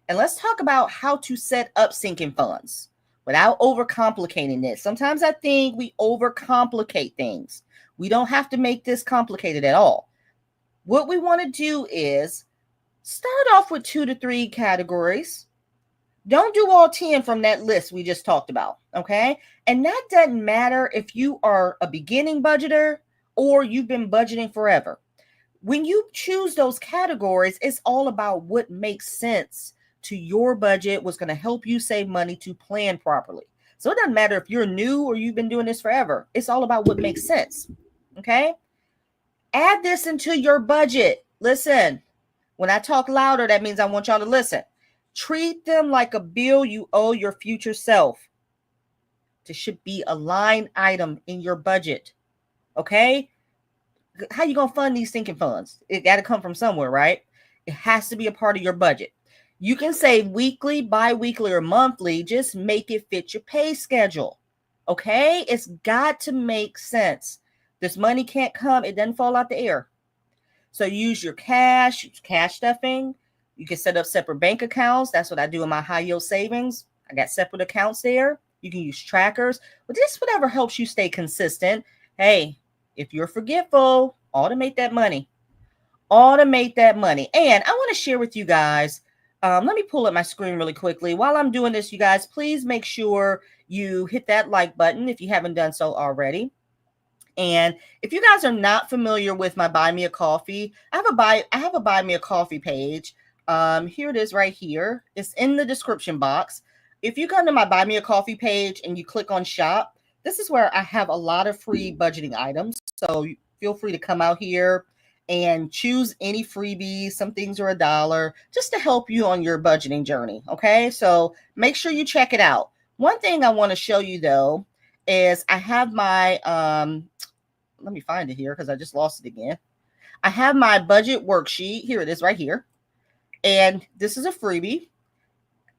And let's talk about how to set up sinking funds without overcomplicating this. Sometimes I think we overcomplicate things. We don't have to make this complicated at all. What we want to do is start off with 2 to 3 categories. Don't do all 10 from that list we just talked about, okay? And that doesn't matter if you are a beginning budgeter or you've been budgeting forever. When you choose those categories, it's all about what makes sense to your budget, what's going to help you save money to plan properly. So it doesn't matter if you're new or you've been doing this forever. It's all about what makes sense, okay? Add this into your budget. Listen, when I talk louder, that means I want y'all to listen. Treat them like a bill you owe your future self. This should be a line item in your budget. Okay? How you going to fund these sinking funds? It got to come from somewhere, right? It has to be a part of your budget. You can save weekly, bi-weekly, or monthly. Just make it fit your pay schedule. Okay? It's got to make sense. This money can't come. It doesn't fall out the air. So use your cash stuffing. You can set up separate bank accounts. That's what I do in my high yield savings. I got separate accounts there. You can use trackers, but just whatever helps you stay consistent. Hey, if you're forgetful, automate that money. Automate that money. And I want to share with you guys, let me pull up my screen really quickly. While I'm doing this, you guys, please make sure you hit that like button if you haven't done so already. And if you guys are not familiar with my Buy Me a Coffee, I have a Buy Me a Coffee page. Here it is right here. It's in the description box. If you come to my Buy Me a Coffee page and you click on shop, this is where I have a lot of free budgeting items. So feel free to come out here and choose any freebies. Some things are $1 just to help you on your budgeting journey. Okay. So make sure you check it out. One thing I want to show you though, is I have my let me find it here because I just lost it again. I have my budget worksheet. Here it is right here. And this is a freebie.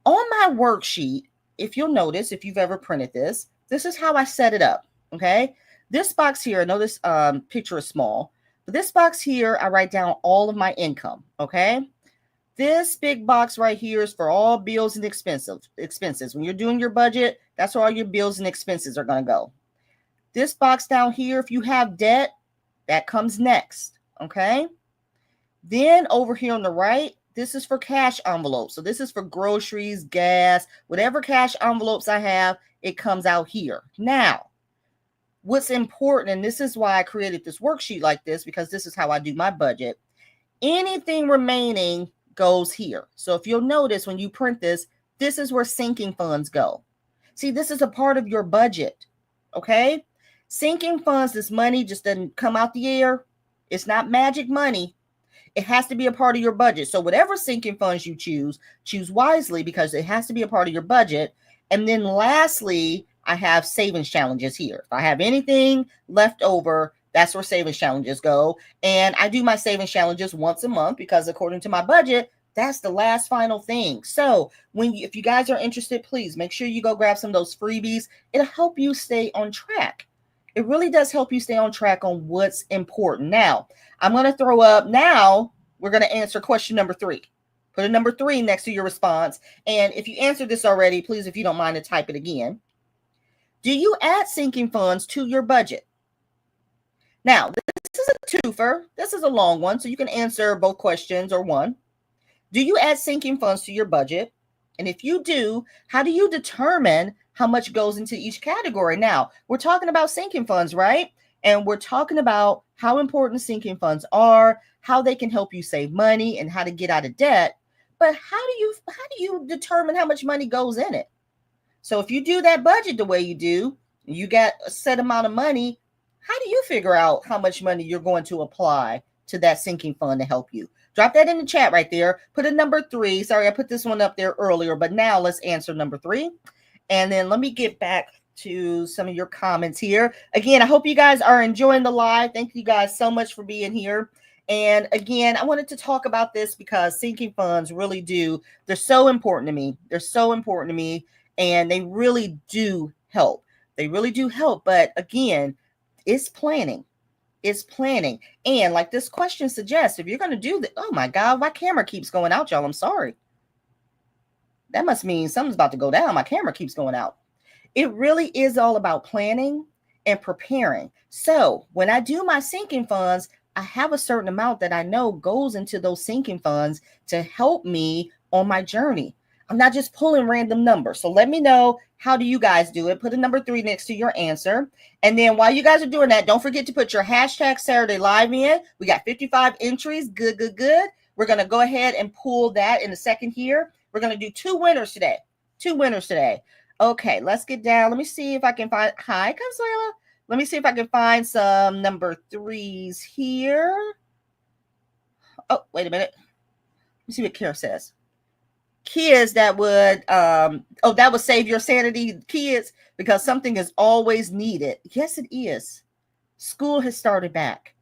On my worksheet, if you'll notice, if you've ever printed this, this is how I set it up. Okay. This box here, I know this picture is small, but this box here, I write down all of my income. Okay. This big box right here is for all bills and expenses. When you're doing your budget, that's where all your bills and expenses are going to go. This box down here, if you have debt, that comes next. Okay. Then over here on the right, this is for cash envelopes. So this is for groceries, gas, whatever cash envelopes I have, it comes out here. Now, what's important, and this is why I created this worksheet like this, because this is how I do my budget. Anything remaining goes here. So if you'll notice when you print this, this is where sinking funds go. See, this is a part of your budget. Okay? Sinking funds, this money just doesn't come out the air. It's not magic money. It has to be a part of your budget. So whatever sinking funds you choose wisely because it has to be a part of your budget. And then lastly, I have savings challenges here. If I have anything left over, that's where savings challenges go. And I do my savings challenges once a month because according to my budget, that's the last final thing. So if you guys are interested, please make sure you go grab some of those freebies. It'll help you stay on track. It really does help you stay on track on what's important. Now, I'm going to throw up now, we're going to answer question number 3. Put a number 3 next to your response. And if you answered this already, please, if you don't mind to type it again. Do you add sinking funds to your budget? Now, this is a twofer. This is a long one, so you can answer both questions or one. Do you add sinking funds to your budget? And if you do, how do you determine how much goes into each category? Now, we're talking about sinking funds, right? And we're talking about how important sinking funds are, how they can help you save money, and how to get out of debt. But how do you determine how much money goes in it? So if you do that budget the way you do, you got a set amount of money, how do you figure out how much money you're going to apply to that sinking fund to help you? Drop that in the chat right there. Put a number 3. Sorry, I put this one up there earlier, but now let's answer number 3. And then let me get back to some of your comments here. Again, I hope you guys are enjoying the live. Thank you guys so much for being here. And again, I wanted to talk about this because sinking funds really they're so important to me. They're so important to me, and they really do help. They really do help. But again, it's planning. It's planning. And like this question suggests, if you're going to do that, oh my God, my camera keeps going out, y'all. I'm sorry. That must mean something's about to go down. My camera keeps going out. It really is all about planning and preparing. So when I do my sinking funds, I have a certain amount that I know goes into those sinking funds to help me on my journey. I'm not just pulling random numbers. So let me know, how do you guys do it? Put a number 3 next to your answer. And then while you guys are doing that, don't forget to put your hashtag Saturday Live in. We got 55 entries. Good, good, good. We're going to go ahead and pull that in a second here. We're going to do 2 winners today. 2 winners today. Okay, let's get down. Let me see if I can find. Hi, Consuela. Let me see if I can find some number 3s here. Oh, wait a minute. Let me see what Kara says. Kids that would, that would save your sanity, kids, because something is always needed. Yes, it is. School has started back.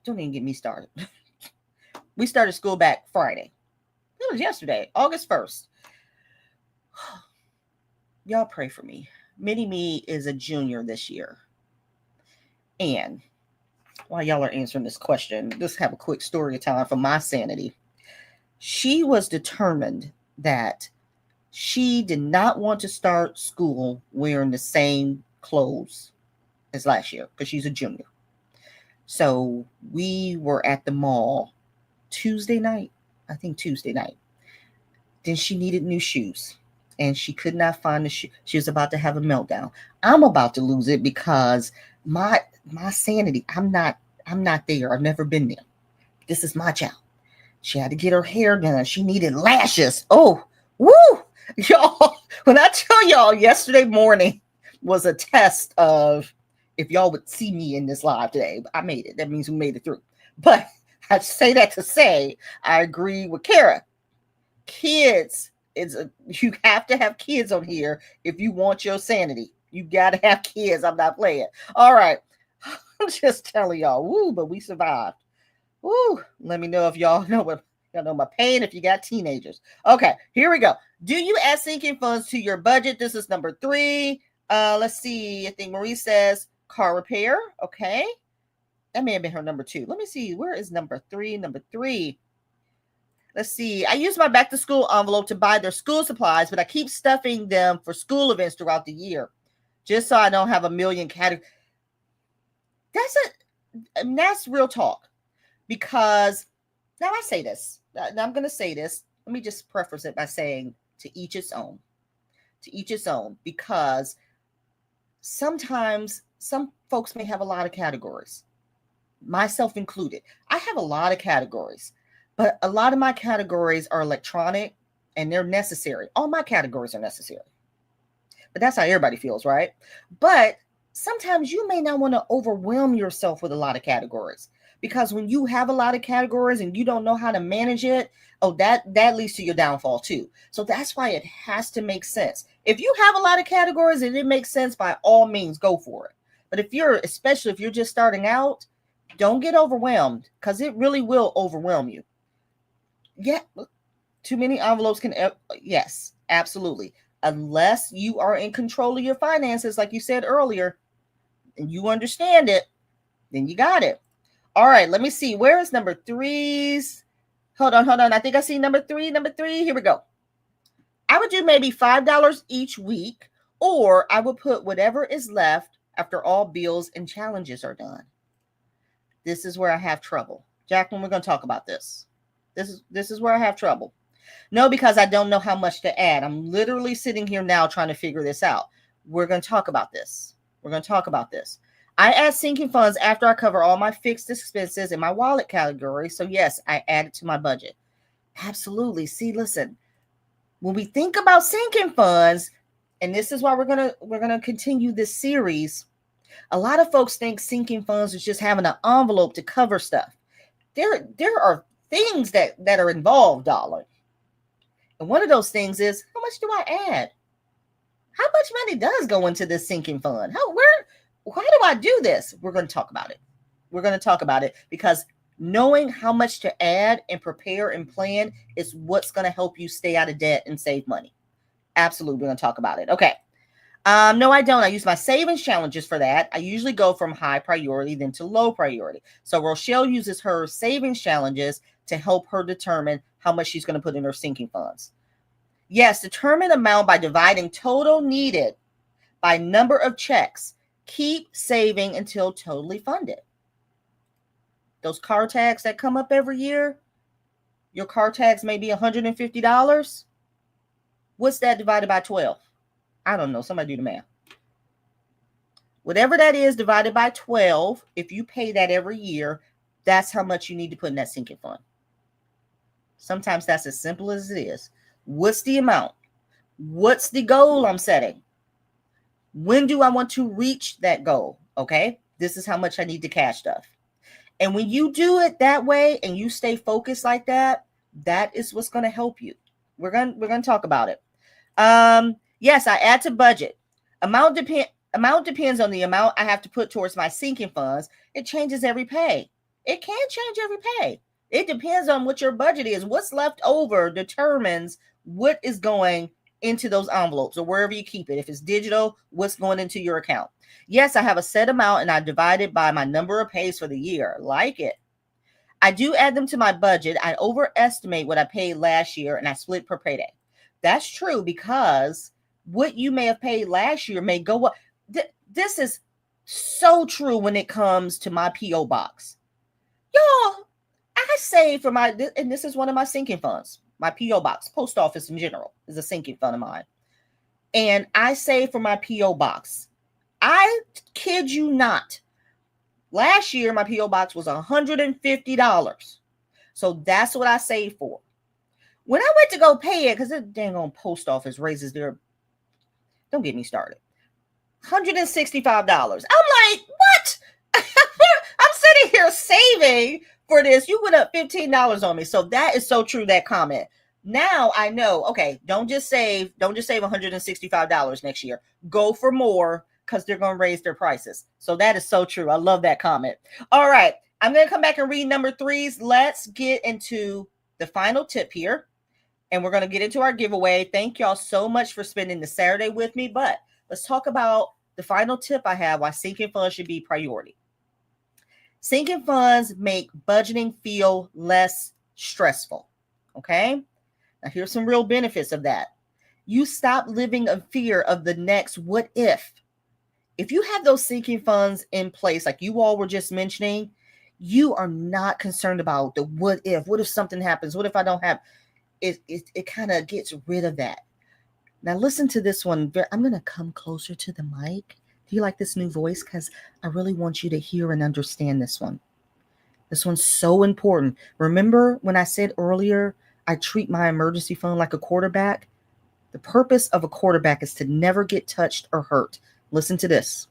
don't even get me started. We started school back Friday. It was yesterday, August 1st. Y'all pray for me. Mini Me is a junior this year. And while y'all are answering this question, let's have a quick story time for my sanity. She was determined that she did not want to start school wearing the same clothes as last year because she's a junior. So we were at the mall Tuesday night. Then she needed new shoes and she could not find the shoe. She was about to have a meltdown. I'm about to lose it because my sanity, I'm not there. I've never been there. This is my job. She had to get her hair done. She needed lashes. Oh, woo! Y'all, when I tell y'all yesterday morning was a test of if y'all would see me in this live today. I made it. That means we made it through. But I say that to say I agree with Kara. Kids, you have to have kids on here if you want your sanity. You got to have kids. I'm not playing. All right. I'm just telling y'all, woo, but we survived. Woo, let me know if y'all know my pain if you got teenagers. Okay, here we go. Do you add sinking funds to your budget? This is number 3. Let's see. I think Marie says car repair. Okay. That may have been her number 2. Let me see. Where is number 3? Number 3. Let's see. I use my back to school envelope to buy their school supplies, but I keep stuffing them for school events throughout the year, just so I don't have a million categories. That's real talk. Because now I say this. Now I'm going to say this. Let me just preface it by saying to each its own. To each its own. Because sometimes some folks may have a lot of categories, myself included. I have a lot of categories, but a lot of my categories are electronic and they're necessary. All my categories are necessary. But that's how everybody feels, right? But sometimes you may not want to overwhelm yourself with a lot of categories, because when you have a lot of categories and you don't know how to manage it, that leads to your downfall too. So that's why it has to make sense. If you have a lot of categories and it makes sense, by all means, go for it. But especially if you're just starting out, don't get overwhelmed, because it really will overwhelm you. Yeah, too many envelopes can, yes, absolutely. Unless you are in control of your finances, like you said earlier, and you understand it, then you got it. All right, let me see. Where is number 3's? Hold on. I think I see number 3. Number 3, here we go. I would do maybe $5 each week, or I would put whatever is left after all bills and challenges are done. This is where I have trouble. Jacqueline, we're going to talk about this. This is where I have trouble. No, because I don't know how much to add. I'm literally sitting here now trying to figure this out. We're going to talk about this. I add sinking funds after I cover all my fixed expenses in my wallet category. So yes, I add it to my budget. Absolutely. See, listen, when we think about sinking funds, and this is why we're gonna continue this series, a lot of folks think sinking funds is just having an envelope to cover stuff. There are things that are involved, darling. And one of those things is, how much do I add? How much money does go into this sinking fund? Why do I do this? We're going to talk about it. Because knowing how much to add and prepare and plan is what's going to help you stay out of debt and save money. Absolutely. We're going to talk about it. Okay. No, I don't. I use my savings challenges for that. I usually go from high priority then to low priority. So Rochelle uses her savings challenges to help her determine how much she's going to put in her sinking funds. Yes, determine amount by dividing total needed by number of checks. Keep saving until totally funded. Those car tags that come up every year, your car tags may be $150. What's that divided by 12? I don't know. Somebody do the math. Whatever that is divided by 12, if you pay that every year, that's how much you need to put in that sinking fund. Sometimes that's as simple as it is. What's the amount? What's the goal I'm setting? When do I want to reach that goal? Okay, this is how much I need to cash stuff. And when you do it that way and you stay focused like that, that is what's going to help you. We're going to talk about it. Yes, I add to budget. Amount depends on the amount I have to put towards my sinking funds. It changes every pay. It can change every pay. It depends on what your budget is. What's left over determines what is going into those envelopes or wherever you keep it. If it's digital, what's going into your account. Yes, I have a set amount and I divide it by my number of pays for the year. Like it. I do add them to my budget. I overestimate what I paid last year and I split per payday. That's true, because what you may have paid last year may go up. This is so true when it comes to my P.O. box. Y'all, I save for and this is one of my sinking funds. My P.O. box, post office in general, is a sinking fund of mine. And I save for my P.O. box. I kid you not. Last year, my P.O. box was $150. So that's what I saved for. When I went to go pay it, because the dang on post office raises their, don't get me started, $165. I'm like, what? I'm sitting here saving for this. You went up $15 on me. So that is so true, that comment. Now I know, okay, don't just save $165 next year. Go for more, because they're going to raise their prices. So that is so true. I love that comment. All right. I'm going to come back and read number 3s. Let's get into the final tip here. And we're going to get into our giveaway. Thank y'all so much for spending the Saturday with me. But let's talk about the final tip I have, why sinking funds should be priority. Sinking funds make budgeting feel less stressful. Okay? Now, here's some real benefits of that. You stop living in fear of the next what if. If you have those sinking funds in place, like you all were just mentioning, you are not concerned about the what if. What if something happens? What if I don't have it? It kind of gets rid of that. Now, listen to this one. I'm going to come closer to the mic. Do you like this new voice? Because I really want you to hear and understand this one. This one's so important. Remember when I said earlier, I treat my emergency fund like a quarterback? The purpose of a quarterback is to never get touched or hurt. Listen to this.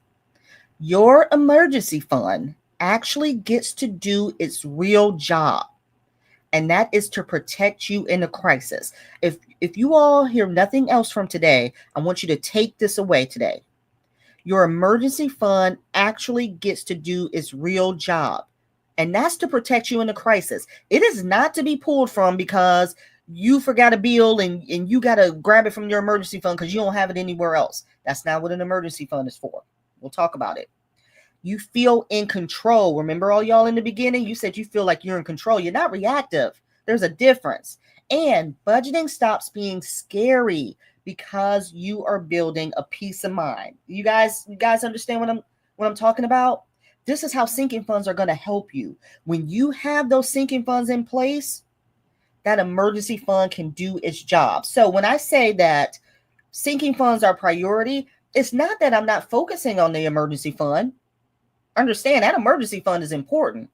Your emergency fund actually gets to do its real job, and that is to protect you in a crisis. If you all hear nothing else from today, I want you to take this away today. Your emergency fund actually gets to do its real job, and that's to protect you in a crisis. It is not to be pulled from because you forgot a bill and you got to grab it from your emergency fund because you don't have it anywhere else. That's not what an emergency fund is for. We'll talk about it. You feel in control. Remember all y'all in the beginning, you said you feel like you're in control. You're not reactive. There's a difference. And budgeting stops being scary because you are building a peace of mind. You guys understand what I'm talking about? This is how sinking funds are going to help you. When you have those sinking funds in place, that emergency fund can do its job. So when I say that sinking funds are priority, it's not that I'm not focusing on the emergency fund. Understand that emergency fund is important.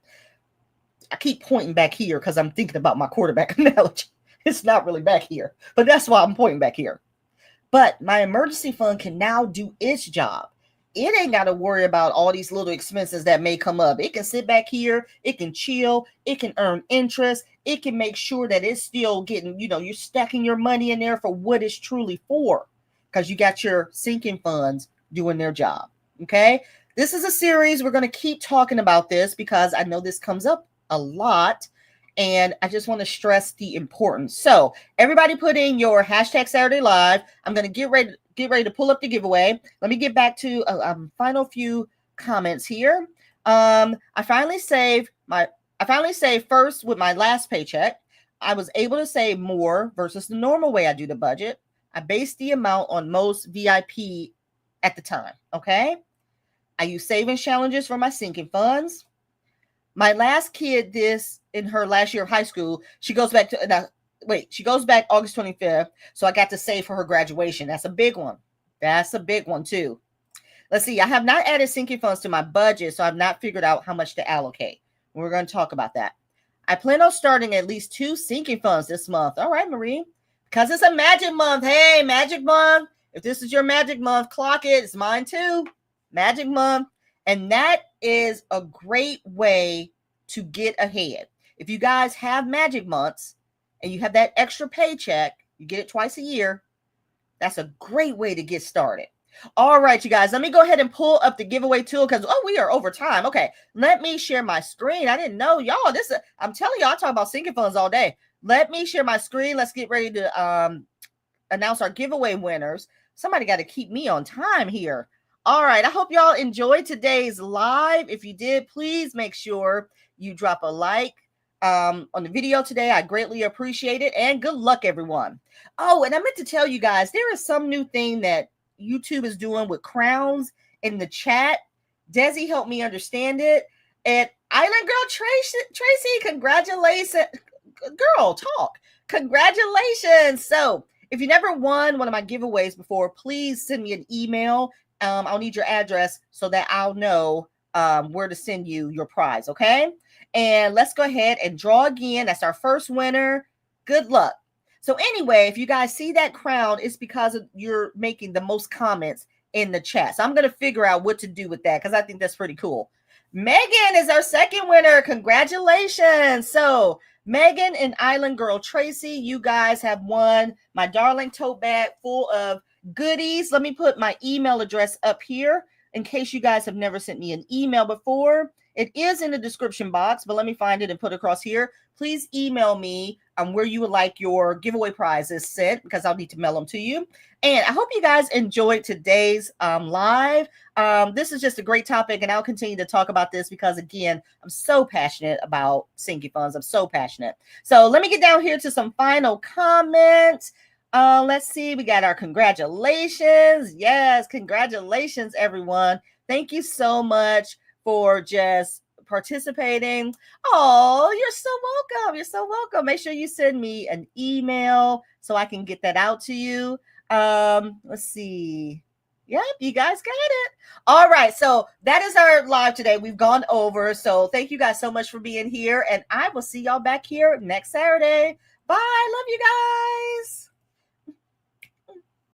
I keep pointing back here because I'm thinking about my quarterback analogy. It's not really back here, but that's why I'm pointing back here. But my emergency fund can now do its job. It ain't got to worry about all these little expenses that may come up. It can sit back here. It can chill. It can earn interest. It can make sure that it's still getting, you're stacking your money in there for what it's truly for, because you got your sinking funds doing their job. Okay. This is a series. We're going to keep talking about this because I know this comes up a lot, and I just want to stress the importance. So everybody put in your hashtag Saturday Live. I'm going to get ready to pull up the giveaway. Let me get back to final few comments here. I finally saved first with my last paycheck. I was able to save more versus the normal way I do the budget. I based the amount on most VIP at the time. Okay. I use savings challenges for my sinking funds. My last kid, this in her last year of high school, she goes back August 25th. So I got to save for her graduation. That's a big one. That's a big one too. Let's see. I have not added sinking funds to my budget, so I've not figured out how much to allocate. We're going to talk about that. I plan on starting at least 2 sinking funds this month. All right, Marie, because it's a magic month. Hey, magic month. If this is your magic month, clock it. It's mine too. Magic month. And that is a great way to get ahead. If you guys have magic months and you have that extra paycheck, you get it twice a year. That's a great way to get started. All right, you guys, let me go ahead and pull up the giveaway tool because, we are over time. Okay, let me share my screen. I didn't know, y'all. I'm telling y'all, I talk about sinking funds all day. Let me share my screen. Let's get ready to announce our giveaway winners. Somebody got to keep me on time here. All right, I hope y'all enjoyed today's live. If you did, please make sure you drop a like on the video today. I greatly appreciate it, and good luck, everyone. Oh, and I meant to tell you guys, there is some new thing that YouTube is doing with crowns in the chat. Desi helped me understand it. And Island Girl Tracy, congratulations. Girl, talk. Congratulations. So if you never won one of my giveaways before, please send me an email. I'll need your address so that I'll know where to send you your prize, okay? And let's go ahead and draw again. That's our first winner. Good luck. So anyway, if you guys see that crown, it's because you're making the most comments in the chat. So I'm going to figure out what to do with that because I think that's pretty cool. Megan is our second winner. Congratulations. So Megan and Island Girl Tracy, you guys have won my darling tote bag full of goodies. Let me put my email address up here in case you guys have never sent me an email before, it is in the description box, but let me find it and put it across here. Please email me where you would like your giveaway prizes sent, because I'll need to mail them to you. And I hope you guys enjoyed today's live. This is just a great topic, and I'll continue to talk about this because, again, I'm so passionate about sinking funds. I'm so passionate. So let me get down here to some final comments. Let's see. We got our congratulations. Yes, congratulations, everyone. Thank you so much for just participating. Oh, you're so welcome. You're so welcome. Make sure you send me an email so I can get that out to you. Let's see. Yep, you guys got it. All right, so that is our live today. We've gone over. So thank you guys so much for being here, and I will see y'all back here next Saturday. Bye. Love you guys.